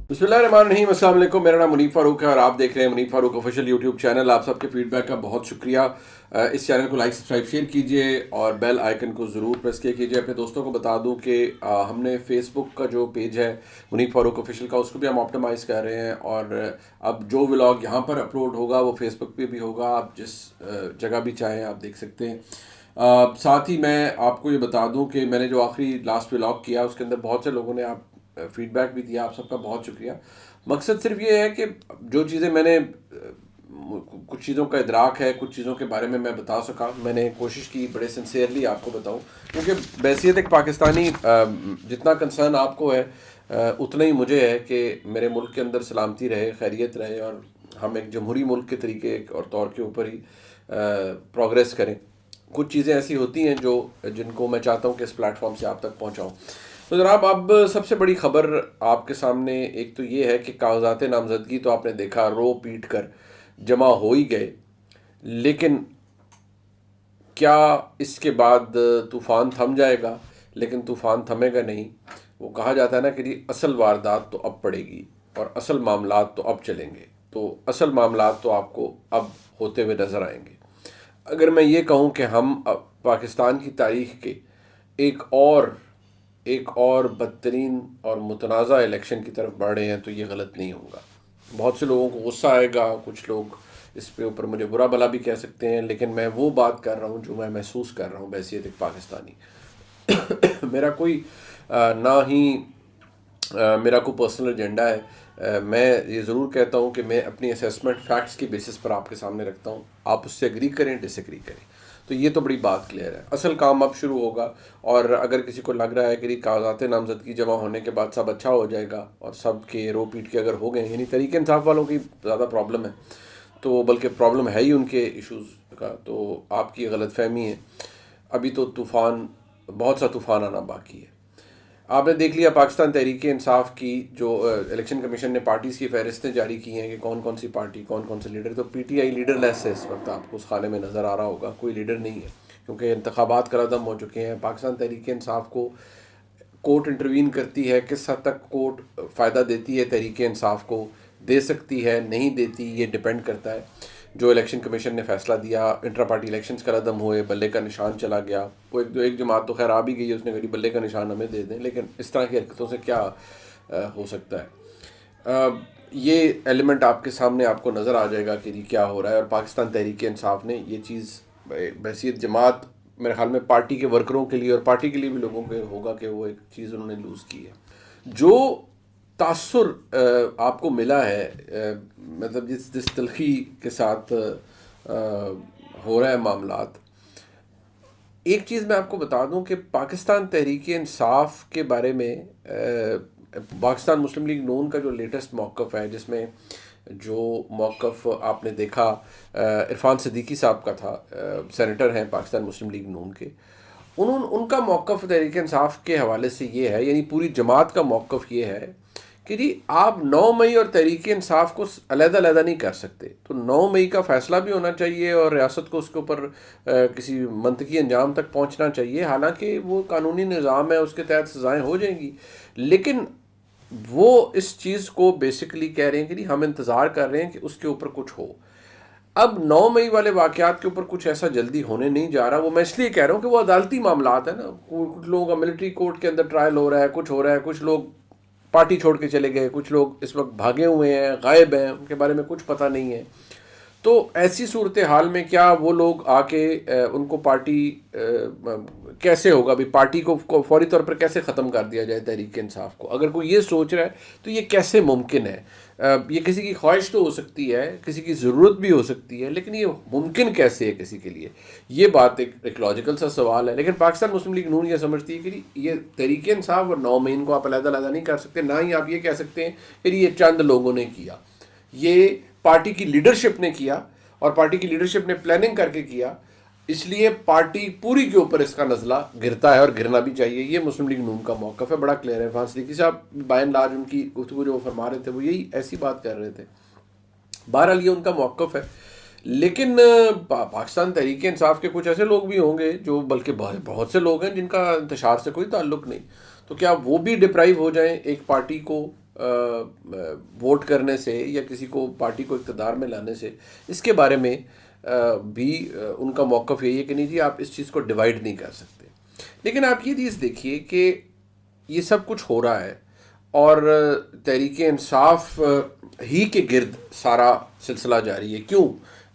بسم اللہ الرحمن الرحیم. السلام علیکم. میرا نام منیب فاروق ہے اور آپ دیکھ رہے ہیں منیب فاروق آفیشیل یوٹیوب چینل. آپ سب کے فیڈ بیک کا بہت شکریہ. اس چینل کو لائک سبسکرائب شیئر کیجئے اور بیل آئیکن کو ضرور پریس کیجئے. اپنے دوستوں کو بتا دوں کہ ہم نے فیس بک کا جو پیج ہے منیب فاروق آفیشیل کا، اس کو بھی ہم آپٹیمائز کر رہے ہیں، اور اب جو ولاگ یہاں پر اپلوڈ ہوگا وہ فیس بک پہ بھی ہوگا. آپ جس جگہ بھی چاہیں آپ دیکھ سکتے ہیں. ساتھ ہی میں آپ کو یہ بتا دوں کہ میں نے جو آخری لاسٹ ولاگ کیا اس کے اندر بہت سے لوگوں نے آپ فیڈ بیک بھی دیا. آپ سب کا بہت شکریہ. مقصد صرف یہ ہے کہ جو چیزیں میں نے کچھ چیزوں کا ادراک ہے، کچھ چیزوں کے بارے میں بتا سکا. میں نے کوشش کی بڑے سنسیئرلی آپ کو بتاؤں، کیونکہ بحیثیت ایک پاکستانی جتنا کنسرن آپ کو ہے اتنا ہی مجھے ہے کہ میرے ملک کے اندر سلامتی رہے، خیریت رہے، اور ہم ایک جمہوری ملک کے طریقے اور طور کے اوپر ہی پروگریس کریں. کچھ چیزیں ایسی ہوتی ہیں جن کو میں چاہتا ہوں کہ اس پلیٹ فارم سے آپ تک پہنچاؤں. تو جناب، اب سب سے بڑی خبر آپ کے سامنے ایک تو یہ ہے کہ کاغذات نامزدگی تو آپ نے دیکھا رو پیٹ کر جمع ہو ہی گئے، لیکن کیا اس کے بعد طوفان تھم جائے گا؟ لیکن طوفان تھمے گا نہیں. وہ کہا جاتا ہے نا کہ جی اصل واردات تو اب پڑے گی اور اصل معاملات تو اب چلیں گے. تو اصل معاملات تو آپ کو اب ہوتے ہوئے نظر آئیں گے. اگر میں یہ کہوں کہ ہم پاکستان کی تاریخ کے ایک اور بدترین اور متنازع الیکشن کی طرف بڑھ رہے ہیں تو یہ غلط نہیں ہوگا. بہت سے لوگوں کو غصہ آئے گا، کچھ لوگ اس پہ اوپر مجھے برا بلا بھی کہہ سکتے ہیں، لیکن میں وہ بات کر رہا ہوں جو میں محسوس کر رہا ہوں بحیثیت ایک پاکستانی. میرا کوئی نہ ہی میرا کوئی پرسنل ایجنڈا ہے. میں یہ ضرور کہتا ہوں کہ میں اپنی اسیسمنٹ فیکٹس کی بیسس پر آپ کے سامنے رکھتا ہوں. آپ اس سے اگری کریں، ڈس ایگری کریں. تو یہ تو بڑی بات کلیئر ہے. اصل کام اب شروع ہوگا، اور اگر کسی کو لگ رہا ہے کہ کاغذات نامزدگی جمع ہونے کے بعد سب اچھا ہو جائے گا اور سب کے رو پیٹ کے اگر ہو گئے، یعنی تحریک انصاف والوں کی زیادہ پرابلم ہے، تو بلکہ پرابلم ہے ہی ان کے ایشوز کا، تو آپ کی غلط فہمی ہے. ابھی تو بہت سا طوفان آنا باقی ہے. آپ نے دیکھ لیا پاکستان تحریک انصاف کی جو الیکشن کمیشن نے پارٹیز کی فہرستیں جاری کی ہیں کہ کون کون سی پارٹی، کون کون سے لیڈر. تو پی ٹی آئی لیڈر لیس ہے اس وقت. آپ کو اس خانے میں نظر آ رہا ہوگا کوئی لیڈر نہیں ہے، کیونکہ انتخابات قلعدم ہو چکے ہیں. پاکستان تحریک انصاف کو کورٹ انٹروین کرتی ہے، کس حد تک کورٹ فائدہ دیتی ہے تحریک انصاف کو، دے سکتی ہے نہیں دیتی، یہ ڈیپینڈ کرتا ہے. جو الیکشن کمیشن نے فیصلہ دیا، انٹرا پارٹی الیکشنز کا عدم ہوئے، بلے کا نشان چلا گیا. وہ ایک جماعت تو خیر آ بھی گئی ہے، اس نے کہا بلے کا نشان ہمیں دے دیں، لیکن اس طرح کی حرکتوں سے کیا ہو سکتا ہے. یہ ایلیمنٹ آپ کے سامنے آپ کو نظر آ جائے گا کہ کیا ہو رہا ہے. اور پاکستان تحریک انصاف نے یہ چیز بحیثیت جماعت، میرے خیال میں پارٹی کے ورکروں کے لیے اور پارٹی کے لیے بھی لوگوں کے ہوگا کہ وہ ایک چیز انہوں نے لوز کی ہے. جو تاثر آپ کو ملا ہے، مطلب جس تلخی کے ساتھ ہو رہا ہے معاملات. ایک چیز میں آپ کو بتا دوں کہ پاکستان تحریک انصاف کے بارے میں پاکستان مسلم لیگ نون کا جو لیٹسٹ موقف ہے، جس میں جو موقف آپ نے دیکھا عرفان صدیقی صاحب کا تھا، سینیٹر ہیں پاکستان مسلم لیگ نون کے. ان کا موقف تحریک انصاف کے حوالے سے یہ ہے، یعنی پوری جماعت کا موقف یہ ہے کہ جی آپ 9 مئی اور تحریک انصاف کو علیحدہ علیحدہ نہیں کر سکتے. تو 9 مئی کا فیصلہ بھی ہونا چاہیے اور ریاست کو اس کے اوپر کسی منطقی انجام تک پہنچنا چاہیے. حالانکہ وہ قانونی نظام ہے، اس کے تحت سزائیں ہو جائیں گی، لیکن وہ اس چیز کو بیسیکلی کہہ رہے ہیں کہ ہم انتظار کر رہے ہیں کہ اس کے اوپر کچھ ہو. اب 9 مئی والے واقعات کے اوپر کچھ ایسا جلدی ہونے نہیں جا رہا. وہ میں اس لیے کہہ رہا ہوں کہ وہ عدالتی معاملات ہیں نا. کچھ لوگوں کا ملٹری کورٹ کے اندر ٹرائل ہو رہا ہے، کچھ ہو رہا ہے، کچھ لوگ پارٹی چھوڑ کے چلے گئے، کچھ لوگ اس وقت بھاگے ہوئے ہیں، غائب ہیں، ان کے بارے میں کچھ پتہ نہیں ہے. تو ایسی صورتحال میں کیا وہ لوگ آ کے ان کو پارٹی کیسے ہوگا بھی پارٹی کو فوری طور پر کیسے ختم کر دیا جائے تحریک انصاف کو؟ اگر کوئی یہ سوچ رہا ہے تو یہ کیسے ممکن ہے؟ یہ کسی کی خواہش تو ہو سکتی ہے، کسی کی ضرورت بھی ہو سکتی ہے، لیکن یہ ممکن کیسے ہے کسی کے لیے؟ یہ بات ایک لاجیکل سا سوال ہے. لیکن پاکستان مسلم لیگ نون یہ سمجھتی ہے کہ یہ تحریک انصاف اور 9 مئی کو آپ علیحدہ علیحدہ نہیں کر سکتے. نہ ہی آپ یہ کہہ سکتے ہیں کہ یہ چند لوگوں نے کیا. یہ پارٹی کی لیڈرشپ نے کیا، اور پارٹی کی لیڈرشپ نے پلاننگ کر کے کیا. اس لیے پارٹی پوری کے اوپر اس کا نزلہ گرتا ہے اور گرنا بھی چاہیے. یہ مسلم لیگ نون کا موقف ہے، بڑا کلیئر ہے. عرفان صدیقی صاحب بائی اینڈ لارج ان کی گفتگو جو فرما رہے تھے وہ یہی ایسی بات کر رہے تھے. بہرحال یہ ان کا موقف ہے. لیکن پاکستان تحریک انصاف کے کچھ ایسے لوگ بھی ہوں گے جو، بلکہ بہت سے لوگ ہیں جن کا انتشار سے کوئی تعلق نہیں. تو کیا وہ بھی ڈپرائیو ہو جائیں ایک پارٹی کو ووٹ کرنے سے یا کسی کو پارٹی کو اقتدار میں لانے سے، اس کے بارے میں بھی ان کا موقف یہی ہے کہ نہیں جی آپ اس چیز کو ڈیوائڈ نہیں کر سکتے. لیکن آپ یہ چیز دیکھیے کہ یہ سب کچھ ہو رہا ہے اور تحریک انصاف ہی کے گرد سارا سلسلہ جاری ہے. کیوں؟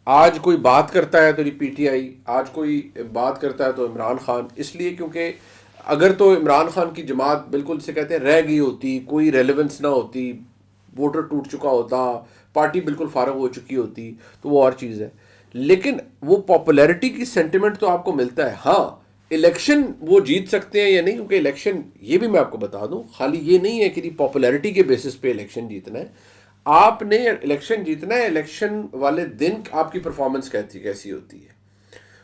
آج کوئی بات کرتا ہے تو یہ پی ٹی آئی، آج کوئی بات کرتا ہے تو عمران خان. اس لیے کیونکہ اگر تو عمران خان کی جماعت بالکل سے کہتے ہیں رہ گئی ہوتی، کوئی ریلیونس نہ ہوتی، ووٹر ٹوٹ چکا ہوتا، پارٹی بالکل فارغ ہو چکی ہوتی، تو وہ اور چیز ہے. لیکن وہ پاپولیرٹی کی سینٹیمنٹ تو آپ کو ملتا ہے. ہاں الیکشن وہ جیت سکتے ہیں یا نہیں، کیونکہ الیکشن یہ بھی میں آپ کو بتا دوں خالی یہ نہیں ہے کہ پاپولیرٹی کے بیسس پہ الیکشن جیتنا ہے. آپ نے الیکشن جیتنا ہے، الیکشن والے دن آپ کی پرفارمنس کیسی ہوتی ہے.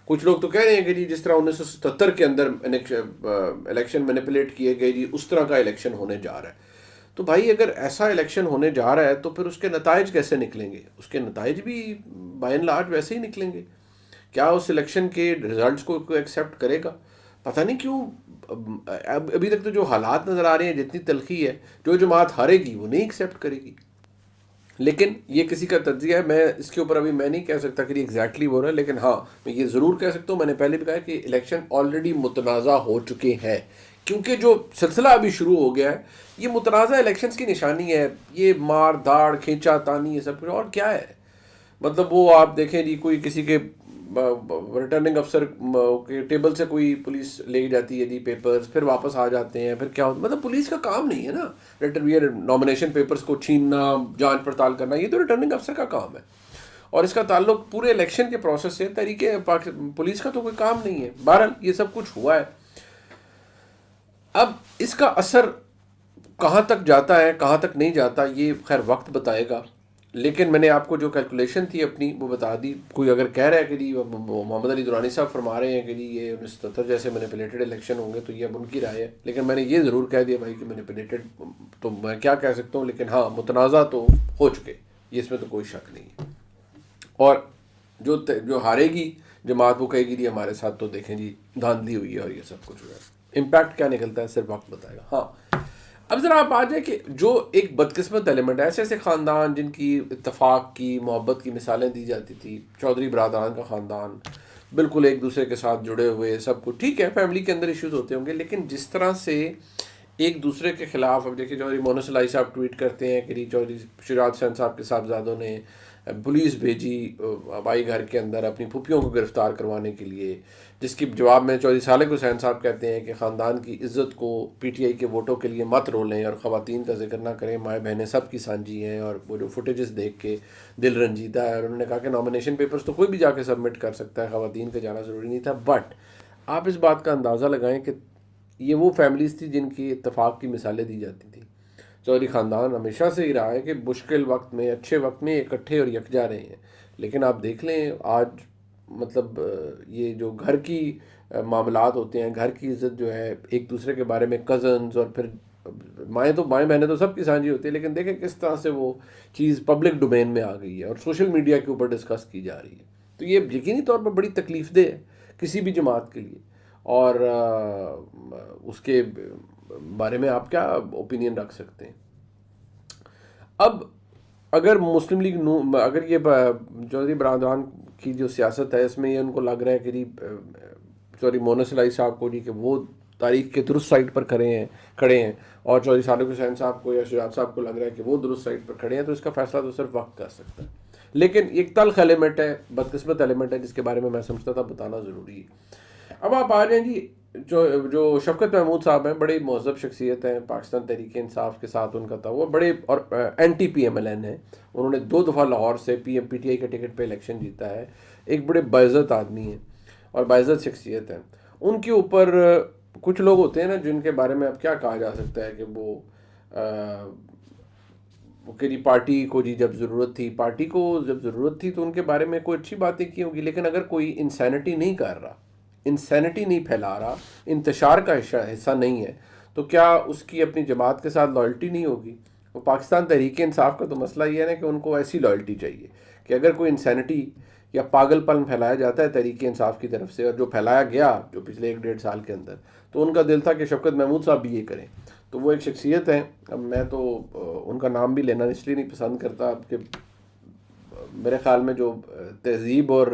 کچھ لوگ تو کہہ رہے ہیں کہ جی جس طرح 1977 کے اندر الیکشن مینیپولیٹ کیے گئے جی اس طرح کا الیکشن ہونے جا رہا ہے. تو بھائی اگر ایسا الیکشن ہونے جا رہا ہے تو پھر اس کے نتائج کیسے نکلیں گے؟ اس کے نتائج بھی بائی اینڈ لارج ویسے ہی نکلیں گے. کیا اس الیکشن کے رزلٹس کو کوئی ایکسیپٹ کرے گا؟ پتہ نہیں کیوں ابھی تک تو جو حالات نظر آ رہے ہیں، جتنی تلخی ہے، جو جماعت ہارے گی وہ نہیں ایکسیپٹ کرے گی. لیکن یہ کسی کا تجزیہ ہے، میں اس کے اوپر ابھی میں نہیں کہہ سکتا کہ ایگزیکٹلی وہ رہا ہے. لیکن ہاں میں یہ ضرور کہہ سکتا ہوں، میں نے پہلے بھی کہا کہ الیکشن آلریڈی متنازع ہو چکے ہیں. کیونکہ جو سلسلہ ابھی شروع ہو گیا ہے یہ متنازع الیکشنز کی نشانی ہے. یہ مار داڑ کھینچا تانی یہ سب کچھ اور کیا ہے. مطلب وہ آپ دیکھیں جی کوئی کسی کے ریٹرننگ افسر کے ٹیبل سے کوئی پولیس لے جاتی ہے جی پیپرز، پھر واپس آ جاتے ہیں، پھر کیا ہوتا ہے. مطلب پولیس کا کام نہیں ہے نا نامینیشن پیپرز کو چھیننا، جانچ پڑتال کرنا، یہ تو ریٹرننگ افسر کا کام ہے. اور اس کا تعلق پورے الیکشن کے پروسیس سے، طریقے پولیس کا تو کوئی کام نہیں ہے. بہرحال یہ سب کچھ ہوا ہے. اب اس کا اثر کہاں تک جاتا ہے کہاں تک نہیں جاتا یہ خیر وقت بتائے گا. لیکن میں نے آپ کو جو کیلکولیشن تھی اپنی وہ بتا دی. کوئی اگر کہہ رہا ہے کہ جی محمد علی درانی صاحب فرما رہے ہیں کہ جی یہ 1977 جیسے مینیپولیٹڈ الیکشن ہوں گے، تو یہ اب ان کی رائے ہے. لیکن میں نے یہ ضرور کہہ دیا بھائی کہ مینیپولیٹڈ تو میں کیا کہہ سکتا ہوں، لیکن ہاں متنازع تو ہو چکے، یہ اس میں تو کوئی شک نہیں ہے. اور جو ہارے گی جماعت وہ کہے گی جی ہمارے ساتھ تو دیکھیں جی دھاندلی ہوئی ہے اور یہ سب کچھ ہوا ہے. امپیکٹ کیا نکلتا ہے صرف وقت بتائے گا. ہاں اب ذرا آپ آ جائیں کہ جو ایک بدقسمت ایلیمنٹ ہے، ایسے ایسے خاندان جن کی اتفاق کی محبت کی مثالیں دی جاتی تھی، چودھری برادران کا خاندان بالکل ایک دوسرے کے ساتھ جڑے ہوئے، سب کچھ ٹھیک ہے، فیملی کے اندر ایشوز ہوتے ہوں گے، لیکن جس طرح سے ایک دوسرے کے خلاف، اب دیکھیں چودھری مونس الائی صاحب ٹویٹ کرتے ہیں کہ جی چودھری شجاعت حسین صاحب کے صاحبزادوں نے پولیس بھیجی آبائی گھر کے اندر اپنی پھوپھیوں کو گرفتار کروانے کے لیے، جس کی جواب میں چودھری صالح حسین صاحب کہتے ہیں کہ خاندان کی عزت کو پی ٹی آئی کے ووٹوں کے لیے مت رولیں اور خواتین کا ذکر نہ کریں، مائیں بہنیں سب کی سانجھی ہیں. اور وہ جو فوٹیجز دیکھ کے دل رنجیدہ ہے. اور انہوں نے کہا کہ نامینیشن پیپرز تو کوئی بھی جا کے سبمٹ کر سکتا ہے، خواتین کا جانا ضروری نہیں تھا. بٹ آپ اس بات کا اندازہ لگائیں کہ یہ وہ فیملیز تھی جن کی اتفاق کی مثالیں دی جاتی تھیں. چودھری خاندان ہمیشہ سے ہی رہا ہے کہ مشکل وقت میں اچھے وقت میں اکٹھے اور یکجا رہے ہیں. لیکن آپ دیکھ لیں آج مطلب یہ جو گھر کی معاملات ہوتے ہیں، گھر کی عزت جو ہے، ایک دوسرے کے بارے میں کزنز اور پھر مائیں بہنیں تو سب کی سانجھی ہوتی ہے، لیکن دیکھیں کس طرح سے وہ چیز پبلک ڈومین میں آ گئی ہے اور سوشل میڈیا کے اوپر ڈسکس کی جا رہی ہے. تو یہ یقینی طور پر بڑی تکلیف دہ ہے کسی بھی جماعت کے لیے. اور اس کے بارے میں آپ کیا اوپینین رکھ سکتے ہیں؟ اب اگر مسلم لیگ اگر یہ چودھری برادران کی جو سیاست ہے اس میں یہ ان کو لگ رہا ہے کہ جی چودھری مونس الائی صاحب کو جی کہ وہ تاریخ کے درست سائٹ پر کھڑے ہیں اور چودھری صالح حسین صاحب کو یا شجاعت صاحب کو لگ رہا ہے کہ وہ درست سائٹ پر کھڑے ہیں، تو اس کا فیصلہ تو صرف وقت کر سکتا ہے. لیکن ایک تلخ ایلیمنٹ ہے، بدقسمت ایلیمنٹ ہے، جس کے بارے میں سمجھتا تھا بتانا ضروری ہے. اب آپ آ جائیں جی جو شفقت محمود صاحب ہیں، بڑے مہذب شخصیت ہیں، پاکستان تحریک انصاف کے ساتھ ان کا تھا، وہ بڑے اور anti P M L N ہیں. انہوں نے 2 دفعہ لاہور سے پی ٹی آئی کے ٹکٹ پہ الیکشن جیتا ہے. ایک بڑے باعزت آدمی ہیں اور باعزت شخصیت ہیں. ان کے اوپر کچھ لوگ ہوتے ہیں نا جن کے بارے میں اب کیا کہا جا سکتا ہے کہ وہ کہ جی پارٹی کو جب ضرورت تھی تو ان کے بارے میں کوئی اچھی باتیں کی ہوگی، لیکن اگر کوئی انسینٹی نہیں کر رہا، انسینٹی نہیں پھیلا رہا، انتشار کا حصہ نہیں ہے، تو کیا اس کی اپنی جماعت کے ساتھ لائلٹی نہیں ہوگی؟ وہ پاکستان تحریک انصاف کا تو مسئلہ یہ ہے نا کہ ان کو ایسی لائلٹی چاہیے کہ اگر کوئی انسینٹی یا پاگل پن پھیلایا جاتا ہے تحریک انصاف کی طرف سے، اور جو پھیلایا گیا جو پچھلے 1-1.5 سال کے اندر، تو ان کا دل تھا کہ شفقت محمود صاحب بھی یہ کریں. تو وہ ایک شخصیت ہیں. اب میں تو ان کا نام بھی لینا اس لیے نہیں پسند کرتا کہ میرے خیال میں جو تہذیب اور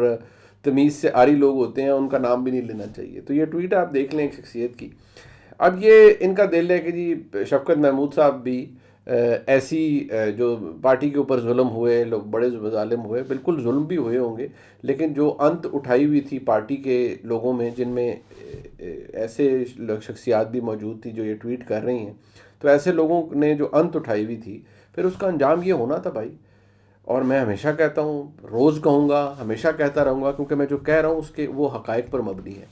تمیز سے عاری لوگ ہوتے ہیں ان کا نام بھی نہیں لینا چاہیے. تو یہ ٹویٹ آپ دیکھ لیں ایک شخصیت کی. اب یہ ان کا دل ہے کہ جی شفقت محمود صاحب بھی ایسی جو پارٹی کے اوپر ظلم ہوئے، لوگ بڑے ظالم ہوئے، بالکل ظلم بھی ہوئے ہوں گے، لیکن جو انت اٹھائی ہوئی تھی پارٹی کے لوگوں میں، جن میں ایسے شخصیات بھی موجود تھی جو یہ ٹویٹ کر رہی ہیں، تو ایسے لوگوں نے جو انت اٹھائی ہوئی تھی، پھر اس کا انجام یہ ہونا تھا بھائی. اور میں ہمیشہ کہتا ہوں، روز کہوں گا، ہمیشہ کہتا رہوں گا، کیونکہ میں جو کہہ رہا ہوں اس کے وہ حقائق پر مبنی ہے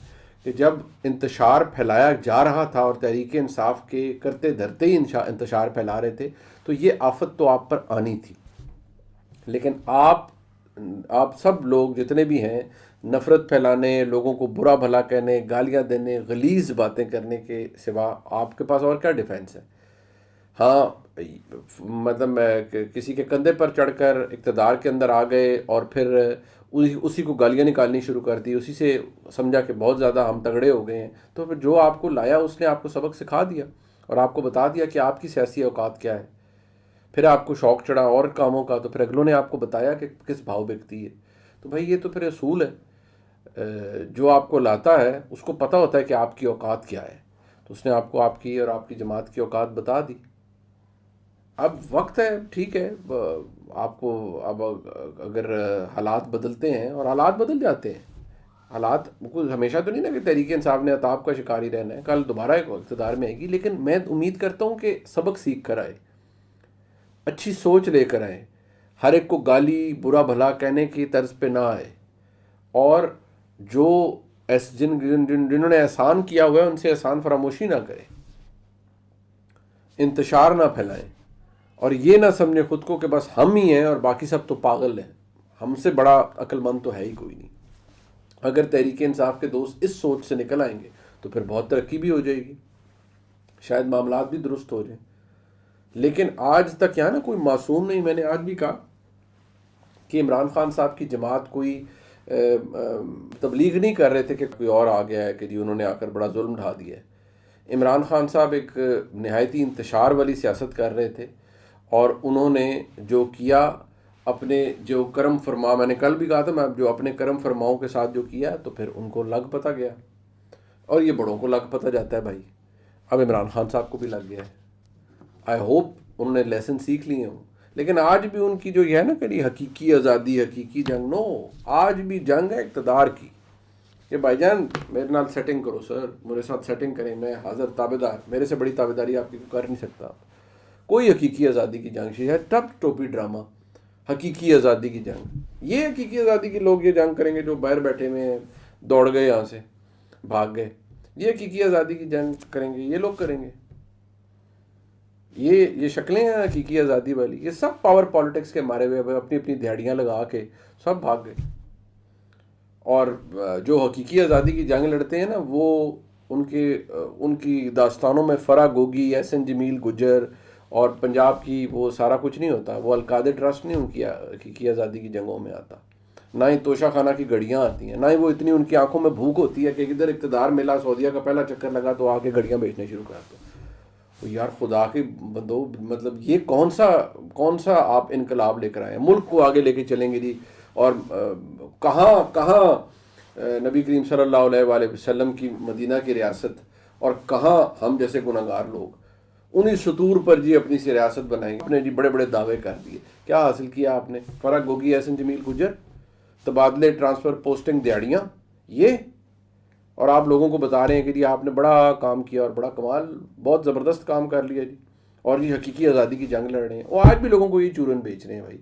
کہ جب انتشار پھیلایا جا رہا تھا اور تحریک انصاف کے کرتے دھرتے ہی انتشار پھیلا رہے تھے، تو یہ آفت تو آپ پر آنی تھی. لیکن آپ سب لوگ جتنے بھی ہیں، نفرت پھیلانے، لوگوں کو برا بھلا کہنے، گالیاں دینے، غلیظ باتیں کرنے کے سوا آپ کے پاس اور کیا ڈیفینس ہے؟ ہاں، مطلب کسی کے کندھے پر چڑھ کر اقتدار کے اندر آ گئے اور پھر اسی کو گالیاں نکالنی شروع کر دی، اسی سے سمجھا کہ بہت زیادہ ہم تگڑے ہو گئے ہیں. تو پھر جو آپ کو لایا اس نے آپ کو سبق سکھا دیا اور آپ کو بتا دیا کہ آپ کی سیاسی اوقات کیا ہے. پھر آپ کو شوق چڑھا اور کاموں کا، تو پھر اگلوں نے آپ کو بتایا کہ کس بھاؤ بکتی ہے. تو بھائی یہ تو پھر اصول ہے. جو آپ کو لاتا ہے اس کو پتہ ہوتا ہے کہ آپ کی اوقات کیا ہے، تو اس نے آپ کو آپ کی اور آپ کی جماعت کی اوقات بتا دی. اب وقت ہے، ٹھیک ہے، آپ کو اب اگر حالات بدلتے ہیں، اور حالات بدل جاتے ہیں، حالات بالکل ہمیشہ تو نہیں نا کہ تحریک انصاف نے عطاب کا شکار ہی رہنا ہے، کل دوبارہ ایک اقتدار میں آئے گی، لیکن میں امید کرتا ہوں کہ سبق سیکھ کر آئے، اچھی سوچ لے کر آئے، ہر ایک کو گالی برا بھلا کہنے کی طرز پہ نہ آئے، اور جو جنہوں نے احسان کیا ہوا ہے ان سے احسان فراموشی نہ کرے، انتشار نہ پھیلائیں، اور یہ نہ سمجھے خود کو کہ بس ہم ہی ہیں اور باقی سب تو پاگل ہیں، ہم سے بڑا عقل مند تو ہے ہی کوئی نہیں. اگر تحریک انصاف کے دوست اس سوچ سے نکل آئیں گے تو پھر بہت ترقی بھی ہو جائے گی، شاید معاملات بھی درست ہو جائیں. لیکن آج تک یہاں نا کوئی معصوم نہیں. میں نے آج بھی کہا کہ عمران خان صاحب کی جماعت کوئی تبلیغ نہیں کر رہے تھے کہ کوئی اور آ گیا ہے کہ جی انہوں نے آ کر بڑا ظلم ڈھا دیا ہے. عمران خان صاحب ایک نہایتی انتشار والی سیاست کر رہے تھے، اور انہوں نے جو کیا اپنے جو کرم فرما، میں نے کل بھی کہا تھا، میں جو اپنے کرم فرماؤں کے ساتھ جو کیا تو پھر ان کو لگ پتہ گیا، اور یہ بڑوں کو لگ پتہ جاتا ہے بھائی. اب عمران خان صاحب کو بھی لگ گیا ہے. آئی ہوپ انہوں نے لیسن سیکھ لیے ہوں. لیکن آج بھی ان کی جو یہ ہے نا کہ حقیقی آزادی، حقیقی جنگ، نو، آج بھی جنگ ہے اقتدار کی کہ بھائی جان میرے نال سیٹنگ کرو، سر میرے ساتھ سیٹنگ کریں، میں حاضر تابع دار، میرے سے بڑی تابع داری آپ کی کر نہیں سکتا. کوئی حقیقی آزادی کی جنگ ہے ٹپ ٹوپی ڈرامہ. حقیقی آزادی کی جنگ، یہ حقیقی آزادی کے لوگ یہ جنگ کریں گے جو باہر بیٹھے ہوئے ہیں، دوڑ گئے یہاں سے، بھاگ گئے. یہ حقیقی آزادی کی جنگ کریں گے، یہ لوگ کریں گے. یہ شکلیں ہیں حقیقی آزادی والی. یہ سب پاور پالیٹکس کے مارے ہوئے اپنی اپنی دہاڑیاں لگا کے سب بھاگ گئے. اور جو حقیقی آزادی کی جنگ لڑتے ہیں نا، وہ ان کی داستانوں میں فرا گوگی، احسن جمیل گجر اور پنجاب کی وہ سارا کچھ نہیں ہوتا. وہ القادر ٹرسٹ نہیں ان کی حقیقی آزادی کی جنگوں میں آتا، نہ ہی توشہ خانہ کی گھڑیاں آتی ہیں، نہ ہی وہ اتنی ان کی آنکھوں میں بھوک ہوتی ہے کہ ادھر اقتدار ملا، سعودیہ کا پہلا چکر لگا تو آ کے گھڑیاں بیچنے شروع کر دو. یار خدا کے بندو، مطلب یہ کون سا آپ انقلاب لے کر آئے ہیں؟ ملک کو آگے لے کے چلیں گے جی، اور کہاں نبی کریم صلی اللہ علیہ وآلہ وسلم کی مدینہ کی ریاست، اور کہاں ہم جیسے گناہگار لوگ انہی سطور پر جی اپنی سی ریاست بنائیں گے. آپ نے جی بڑے بڑے دعوے کر دیے، کیا حاصل کیا آپ نے؟ فرا گوگی، احسن جمیل گجر، تبادلے، ٹرانسفر، پوسٹنگ، دیہڑیاں، یہ. اور آپ لوگوں کو بتا رہے ہیں کہ جی آپ نے بڑا کام کیا اور بڑا کمال، بہت زبردست کام کر لیا جی، اور جی حقیقی آزادی کی جنگ لڑ رہے ہیں. وہ آج بھی لوگوں کو یہ چورن بیچ رہے ہیں بھائی.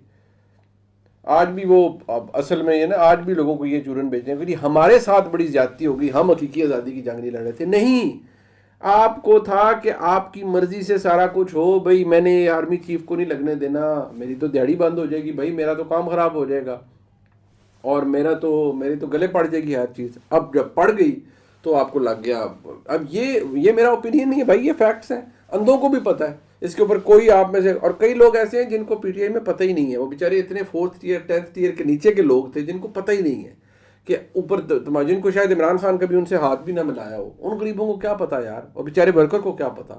آج بھی وہ اصل میں یہ نا، آج بھی لوگوں کو یہ چورن بیچ رہے ہیں کہ جی ہمارے ساتھ بڑی زیادتی ہوگی، ہم حقیقی آزادی کی جنگ نہیں لڑ رہے تھے. نہیں، آپ کو تھا کہ آپ کی مرضی سے سارا کچھ ہو. بھائی میں نے آرمی چیف کو نہیں لگنے دینا، میری تو دیہڑی بند ہو جائے گی بھائی، میرا تو کام خراب ہو جائے گا، اور میری تو گلے پڑ جائے گی ہر چیز. اب جب پڑ گئی تو آپ کو لگ گیا. اب یہ میرا اوپینین نہیں ہے بھائی، یہ فیکٹس ہیں، اندھوں کو بھی پتہ ہے. اس کے اوپر کوئی آپ میں سے، اور کئی لوگ ایسے ہیں جن کو پی ٹی آئی میں پتہ ہی نہیں ہے، وہ بیچارے اتنے 4th ٹیئر 10th ٹیئر کے نیچے کے لوگ تھے جن کو پتہ ہی نہیں ہے کہ اوپر، جن کو شاید عمران خان کبھی ان سے ہاتھ بھی نہ ملایا ہو. ان غریبوں کو کیا پتہ یار، اور بیچارے ورکر کو کیا پتہ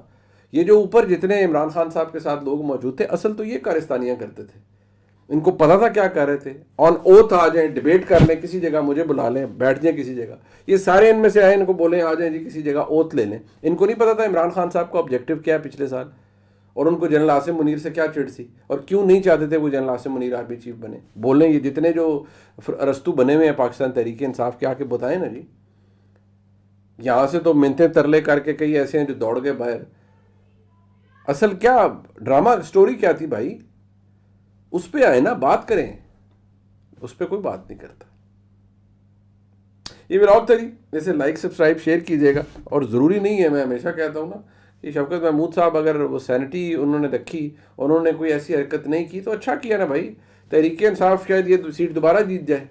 یہ جو اوپر جتنے عمران خان صاحب کے ساتھ لوگ موجود تھے اصل تو یہ کارستانیاں کرتے تھے. ان کو پتا تھا کیا کر رہے تھے. آن اوتھ آ جائیں, ڈیبیٹ کر لیں کسی جگہ, مجھے بلا لیں, بیٹھ جائیں کسی جگہ. یہ سارے ان میں سے آئے, ان کو بولیں آ جائیں جی کسی جگہ اوتھ لے لیں. ان کو نہیں پتا تھا عمران خان صاحب کا آبجیکٹو کیا ہے پچھلے سال, اور ان کو جنرل عاصم منیر سے کیا چڑ سی, اور کیوں نہیں چاہتے تھے وہ general Asim Munir army chief بنے. بولیں یہ جتنے جو ارسطو بنے ہوئے ہیں پاکستان تحریک انصاف کے, آ کے بتائیں نا جی. یہاں سے تو منتیں ترلے کر کے کئی ایسے ہیں جو دوڑ گئے باہر. اصل کیا ڈرامہ سٹوری کیا تھی بھائی, اس پہ آئے نا, بات کریں. اس پہ کوئی بات نہیں کرتا. یہ ولاگ تھا جی, جیسے لائک سبسکرائب شیئر کیجیے گا. اور ضروری نہیں ہے, میں ہمیشہ کہتا ہوں نا کہ شوکت محمود صاحب اگر وہ سینٹی انہوں نے رکھی, انہوں نے کوئی ایسی حرکت نہیں کی تو اچھا کیا نا بھائی. تحریک انصاف شاید یہ سیٹ دوبارہ جیت جائے,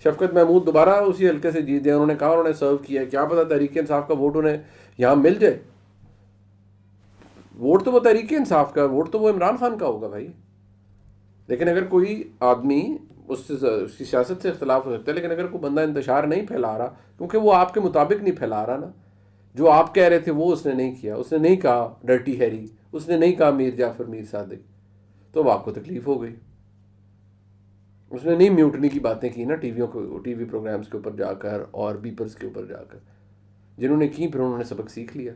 شفقت محمود دوبارہ اسی حلقے سے جیت جائے. انہوں نے کہا انہوں نے سرو کیا, کیا پتا تحریک انصاف کا ووٹ انہیں یہاں مل جائے. ووٹ تو وہ تحریک انصاف کا, ووٹ تو وہ عمران خان کا ہوگا بھائی. لیکن اگر کوئی آدمی اس کی سیاست سے اختلاف ہو سکتا ہے, لیکن اگر کوئی بندہ انتشار نہیں پھیلا رہا, کیونکہ وہ آپ کے مطابق نہیں پھیلا رہا نا, جو آپ کہہ رہے تھے وہ اس نے نہیں کیا. اس نے نہیں کہا ڈرٹی ہیری, اس نے نہیں کہا میر جعفر میر صادق, تو اب آپ کو تکلیف ہو گئی. اس نے نہیں میوٹنی کی باتیں کی نا ٹی وی پروگرامز کے اوپر جا کر اور بیپرز کے اوپر جا کر. جنہوں نے کی پھر انہوں نے سبق سیکھ لیا.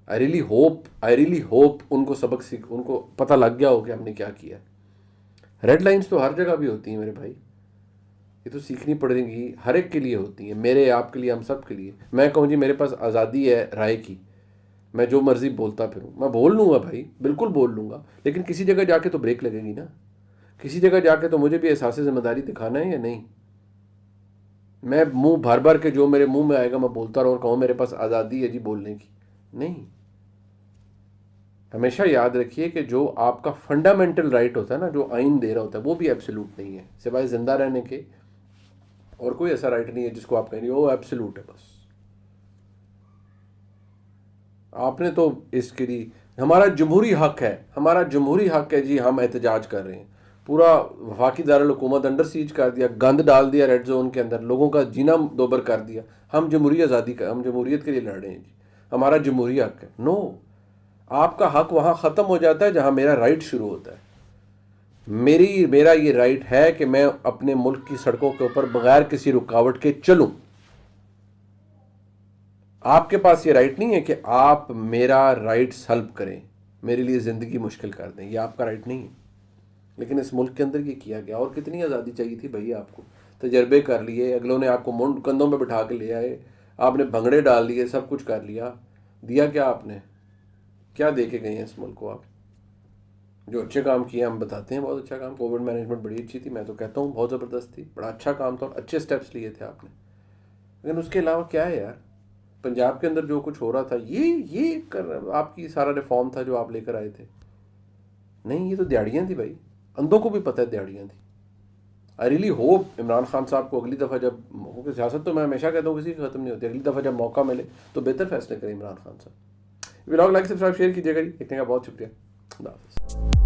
آئی ریلی ہوپ ان کو ان کو پتہ لگ گیا ہو کہ ہم نے کیا کیا. ریڈ لائنز تو ہر جگہ بھی ہوتی ہیں میرے بھائی, یہ تو سیکھنی پڑیں گی, ہر ایک کے لیے ہوتی ہیں, میرے آپ کے لیے, ہم سب کے لیے. میں کہوں جی میرے پاس آزادی ہے رائے کی, میں جو مرضی بولتا پھروں, میں بول لوں گا بھائی, بالکل بول لوں گا, لیکن کسی جگہ جا کے تو بریک لگے گی نا. کسی جگہ جا کے تو مجھے بھی احساس ذمہ داری دکھانا ہے یا نہیں. میں منہ بھر بھر کے جو میرے منہ میں آئے گا میں بولتا رہوں اور کہوں میرے پاس آزادی ہے جی بولنے کی, نہیں. ہمیشہ یاد رکھیے کہ جو آپ کا فنڈامنٹل رائٹ ہوتا ہے نا, جو آئین دے رہا ہوتا ہے, وہ بھی ایبسولوٹ نہیں ہے, سوائے زندہ رہنے کے. اور کوئی ایسا رائٹ نہیں ہے جس کو آپ کہیں گے وہ ایبسولوٹ ہے. بس آپ نے تو اس کے لیے, ہمارا جمہوری حق ہے جی, ہم احتجاج کر رہے ہیں. پورا وفاقی دارالحکومت انڈر سیج کر دیا, گند ڈال دیا ریڈ زون کے اندر, لوگوں کا جینا دوبر کر دیا. ہم جمہوریت کے لیے لڑ رہے ہیں جی, ہمارا جمہوری حق ہے. نو, آپ کا حق وہاں ختم ہو جاتا ہے جہاں میرا رائٹ شروع ہوتا ہے. میرا یہ رائٹ ہے کہ میں اپنے ملک کی سڑکوں کے اوپر بغیر کسی رکاوٹ کے چلوں. آپ کے پاس یہ رائٹ نہیں ہے کہ آپ میرا رائٹ سلب کریں, میرے لیے زندگی مشکل کر دیں, یہ آپ کا رائٹ نہیں ہے. لیکن اس ملک کے اندر یہ کیا گیا. اور کتنی آزادی چاہیے تھی بھائی آپ کو, تجربے کر لیے, اگلوں نے آپ کو کندھوں پہ بٹھا کے لے آئے, آپ نے بھنگڑے ڈال لیے, سب کچھ کر لیا. دیا کیا آپ نے, کیا دے کے گئے ہیں اس ملک کو آپ؟ جو اچھے کام کیے ہم بتاتے ہیں, بہت اچھا کام. کووڈ مینجمنٹ بڑی اچھی تھی, میں تو کہتا ہوں بہت زبردست تھی, بڑا اچھا کام تھا, اور اچھے سٹیپس لیے تھے آپ نے. لیکن اس کے علاوہ کیا ہے یار, پنجاب کے اندر جو کچھ ہو رہا تھا, یہ آپ کی سارا ریفارم تھا جو آپ لے کر آئے تھے. نہیں, یہ تو دیہڑیاں تھی بھائی, اندھوں کو بھی پتہ ہے دیہڑیاں تھی. I really hope Imran Khan صاحب کو اگلی دفعہ جب, سیاست تو میں ہمیشہ کہتا ہوں کسی کی ختم نہیں ہوتی, اگلی دفعہ جب موقع ملے تو بہتر فیصلے کریں عمران خان صاحب. ولاگ لائک سبسکرائب شیئر کیجیے گا جی, دیکھنے کا بہت شکریہ. خدا حافظ.